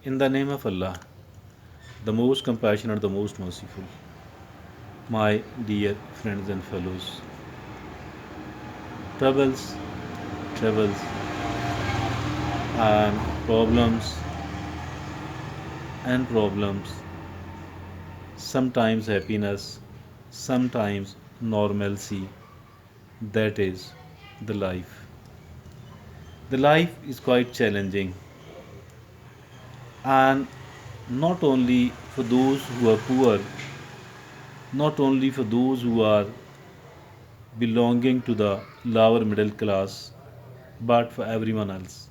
In the name of Allah, the most compassionate, the most merciful, my dear friends and fellows, troubles, troubles, and problems, sometimes happiness, sometimes normalcy. That is the life. The life is quite challenging, and not only for those who are poor, not only for those who are belonging to the lower middle class, but for everyone else.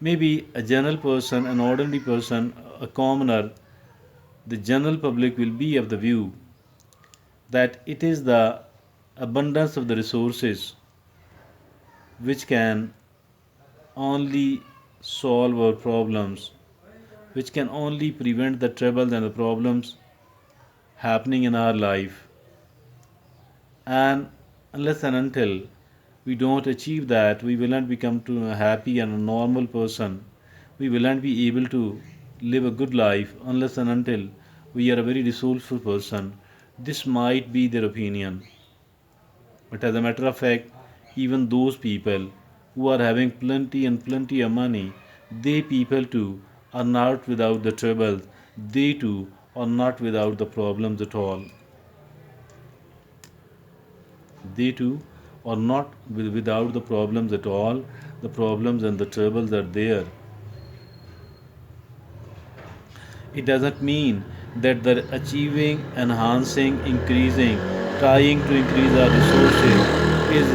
Maybe a general person, an ordinary person, a commoner, the general public will be of the view that it is the abundance of the resources which can only solve our problems, which can only prevent the troubles and the problems happening in our life. And unless and until we don't achieve that, we will not become to a happy and a normal person. We will not be able to live a good life unless and until we are a very resourceful person. This might be their opinion. But as a matter of fact, even those people who are having plenty and plenty of money, they people too are not without the troubles. They too are not without the problems at all. They too are not without the problems at all. The problems and the troubles are there. It doesn't mean that they're achieving, enhancing, increasing, trying to increase our resources is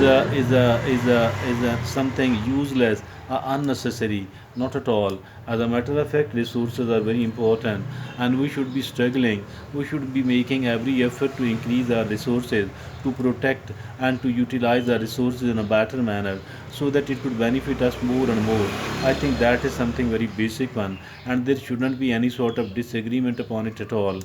something useless or unnecessary. Not at all. As a matter of fact, resources are very important, and we should be struggling. We should be making every effort to increase our resources, to protect and to utilize our resources in a better manner, so that it could benefit us more and more. I think that is something very basic one, and there shouldn't be any sort of disagreement upon it at all.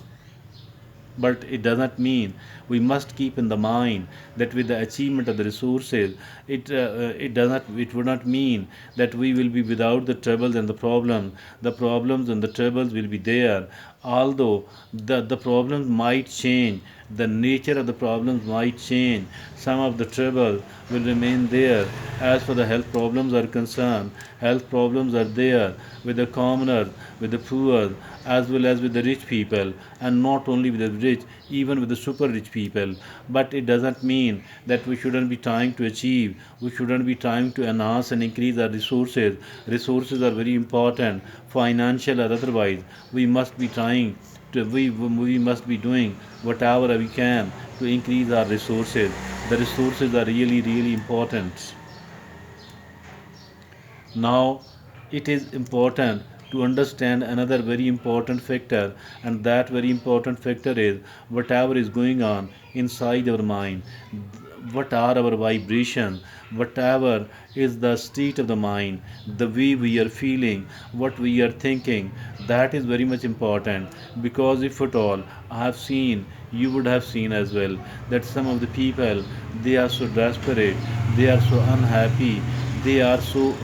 But it does not mean we must keep in the mind that with the achievement of the resources, it would not mean that we will be without the troubles and the problems. The problems and the troubles will be there, although the problems might change, the nature of the problems might change, some of the trouble will remain there. As for the health problems are concerned, health problems are there with the commoner, with the poor, as well as with the rich people, and not only with the rich, even with the super rich people. But it doesn't mean that we shouldn't be trying to achieve, we shouldn't be trying to enhance and increase our resources. Resources are very important, financial or otherwise. We must be trying to, we must be doing whatever we can to increase our resources. The resources are really, really important. Now, it is important to understand another very important factor, and that very important factor is whatever is going on inside our mind. What are our vibrations? Whatever is the state of the mind, the way we are feeling, what we are thinking, that is very much important. Because if at all, I have seen, you would have seen as well, that some of the people, they are so desperate, they are so unhappy, they are so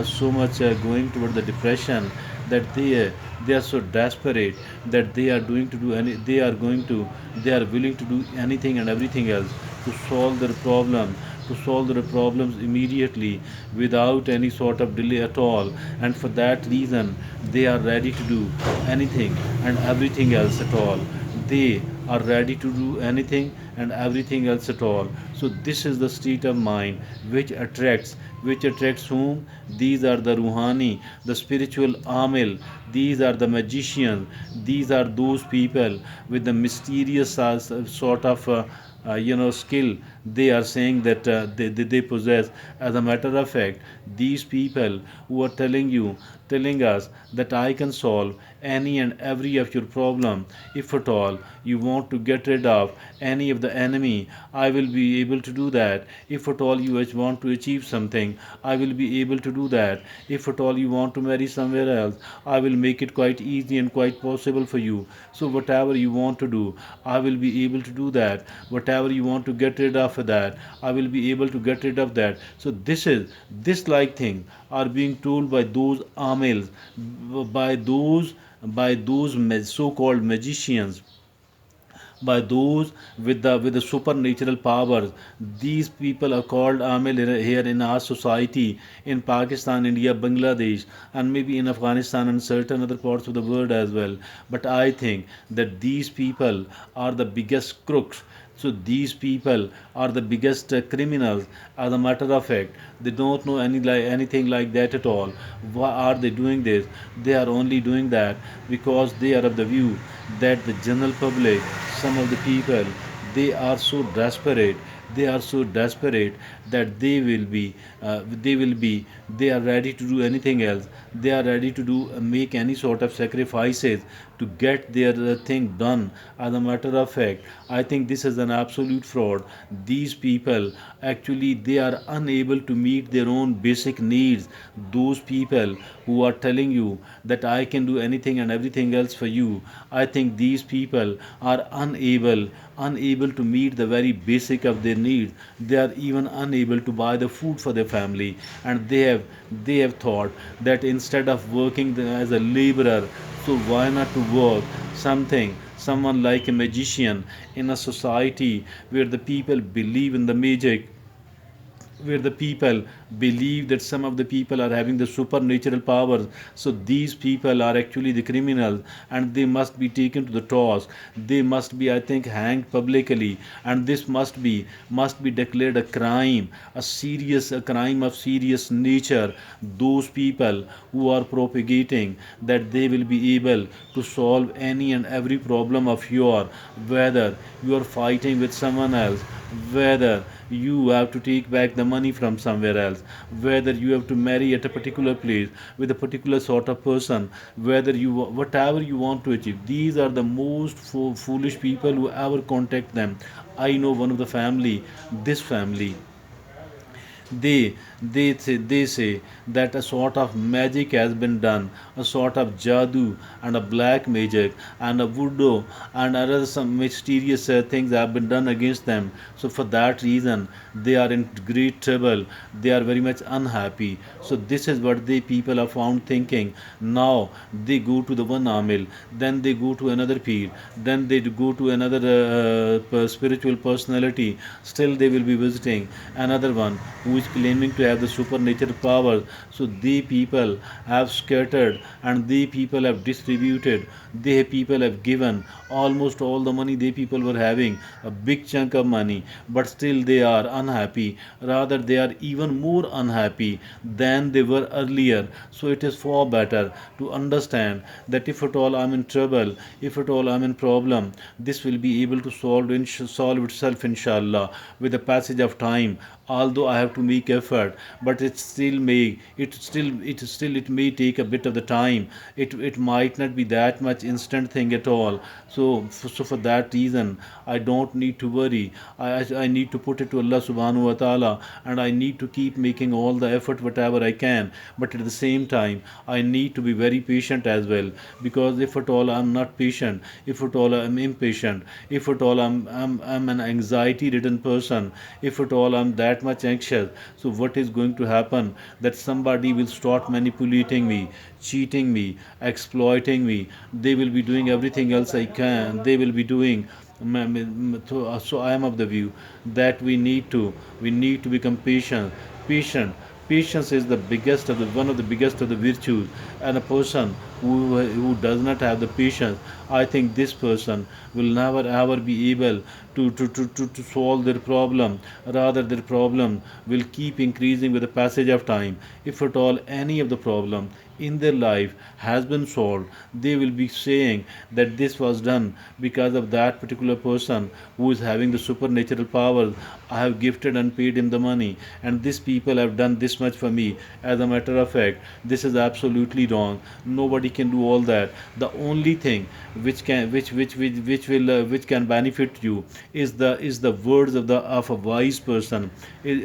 so much going toward the depression, that they are so desperate that they are doing to do any they are going to they are willing to do anything and everything else to solve their problem, to solve their problems immediately without any sort of delay at all. And for that reason, they are ready to do anything and everything else at all. They are ready to do anything and everything else at all. So this is the state of mind which attracts whom? These are the ruhani, the spiritual amil. These are the magicians. These are those people with the mysterious sort of skill they are saying that they possess. As a matter of fact, these people who are telling us that I can solve any and every of your problem. If at all you want to get rid of any of the enemy, I will be able to do that. If at all you want to achieve something, I will be able to do that. If at all you want to marry somewhere else, I will make it quite easy and quite possible for you. So whatever you want to do, I will be able to do that. Whatever you want to get rid of that, I will be able to get rid of that. So this like thing are being told by those amils, by those so-called magicians, by those with the supernatural powers. These people are called amil here in our society, in Pakistan, India, Bangladesh, and maybe in Afghanistan and certain other parts of the world as well. But I think that these people are the biggest crooks. So these people are the biggest criminals. As a matter of fact, they don't know anything like that at all. Why are they doing this? They are only doing that because they are of the view that the general public, some of the people, they are so desperate. They are so desperate that they are ready to do anything else. They are ready to do make any sort of sacrifices to get their thing done. As a matter of fact, I think this is an absolute fraud. These people actually they are unable to meet their own basic needs. Those people who are telling you that I can do anything and everything else for you, I think these people are unable to meet the very basic of their needs. They are even unable to buy the food for their family, and they have thought that instead of working as a laborer, so why not to work someone like a magician in a society where the people believe in the magic, where the people believe that some of the people are having the supernatural powers. So these people are actually the criminals, and they must be taken to the task. They must be, I think, hanged publicly, and this must be declared a crime, a crime of serious nature. Those people who are propagating that they will be able to solve any and every problem of your, whether you are fighting with someone else, whether you have to take back the money from somewhere else, whether you have to marry at a particular place with a particular sort of person, whether you whatever you want to achieve. These are the most foolish people who ever contact them. I know one of the family, this family, they say that a sort of magic has been done, a sort of jadoo and a black magic and a voodoo and other some mysterious things have been done against them. So for that reason, they are in great trouble. They are very much unhappy. So this is what the people are found thinking. Now they go to the one amil, then they go to another peer, then they go to another spiritual personality. Still they will be visiting another one who is claiming to have the supernatural power. So they people have scattered, and they people have distributed. They people have given almost all the money they people were having, a big chunk of money, but still they are unhappy. Rather, they are even more unhappy than they were earlier. So it is far better to understand that if at all I'm in trouble, if at all I'm in problem, this will be able to solve itself, inshallah, with the passage of time. Although I have to make effort, but it may take a bit of the time. It might not be that much instant thing at all. So for that reason, I don't need to worry. I need to put it to Allah subhanahu wa ta'ala, and I need to keep making all the effort whatever I can. But at the same time, I need to be very patient as well, because if at all I'm not patient, if at all I'm impatient, if at all I'm an anxiety ridden person, if at all I'm that much anxious, so what is going to happen? That somebody will start manipulating me, cheating me, exploiting me. They will be doing everything else I can. They will be doing. So I am of the view that we need to become patient. Patient. Patience is the biggest of the one of the biggest of the virtues, and a person who does not have the patience, I think this person will never ever be able to solve their problem. Rather, their problem will keep increasing with the passage of time. If at all any of the problem in their life has been solved, they will be saying that this was done because of that particular person who is having the supernatural powers. I have gifted and paid him the money, and these people have done this much for me. As a matter of fact, this is absolutely wrong. Nobody can do all that. The only thing which can benefit you is the words of a wise person,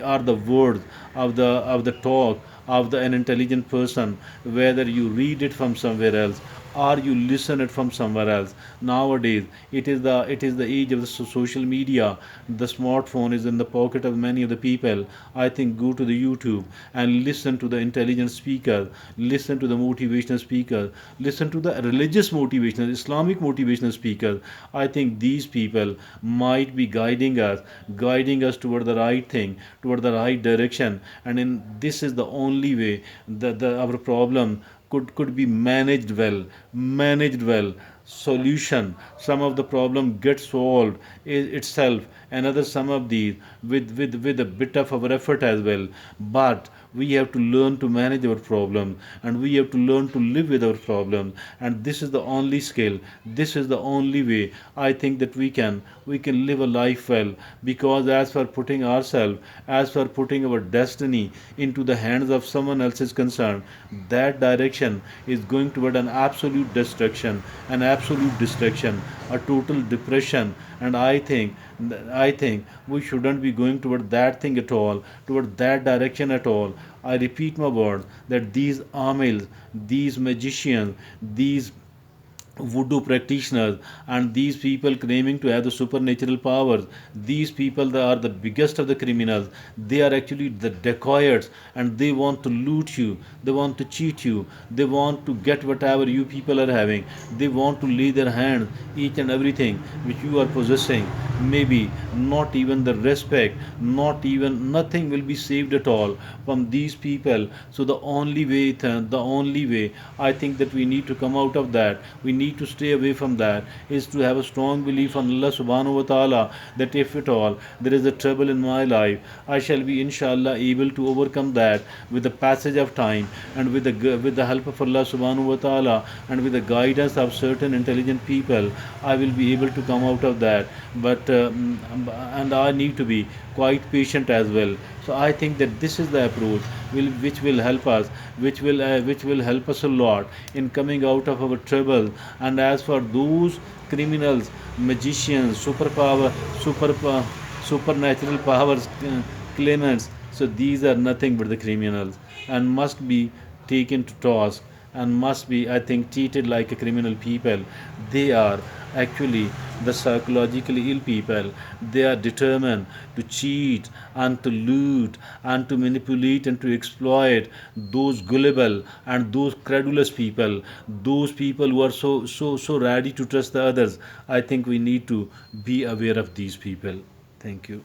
are the words of the talk of an intelligent person, whether you read it from somewhere else or you listen it from somewhere else. Nowadays it is the age of the social media. The smartphone is in the pocket of many of the people. I think go to the YouTube and listen to the intelligent speaker, listen to the motivational speaker, listen to the religious motivational Islamic motivational speaker. I think these people might be guiding us toward the right thing, toward the right direction. And in this is the only way that our problem could be managed well. Solution, some of the problem get solved itself, another some of these with a bit of our effort as well. But we have to learn to manage our problem, and we have to learn to live with our problem. And this is the only skill, this is the only way I think that we can live a life well. Because as for putting ourselves, as for putting our destiny into the hands of someone else's concern, that direction is going toward an absolute destruction, an absolute destruction, a total depression. And I think we shouldn't be going toward that thing at all, toward that direction at all. I repeat my words that these amils, these magicians, these voodoo practitioners, and these people claiming to have the supernatural powers, these people, they are the biggest of the criminals. They are actually the dacoits, and they want to loot you, they want to cheat you, they want to get whatever you people are having. They want to lay their hands each and everything which you are possessing. Maybe not even the respect, not even nothing will be saved at all from these people. So the only way I think that we need to come out of that, we need to stay away from that, is to have a strong belief on Allah subhanahu wa ta'ala, that if at all there is a trouble in my life, I shall be inshallah able to overcome that with the passage of time, and with the help of Allah subhanahu wa ta'ala, and with the guidance of certain intelligent people, I will be able to come out of that. But and I need to be quite patient as well. So I think that this is the approach which will help us, which will help us a lot in coming out of our trouble. And as for those criminals, magicians, supernatural powers claimants, so these are nothing but the criminals, and must be taken to task, and must be, I think, treated like a criminal people. They are actually the psychologically ill people. They are determined to cheat and to loot and to manipulate and to exploit those gullible and those credulous people, those people who are so ready to trust the others. I think we need to be aware of these people. Thank you.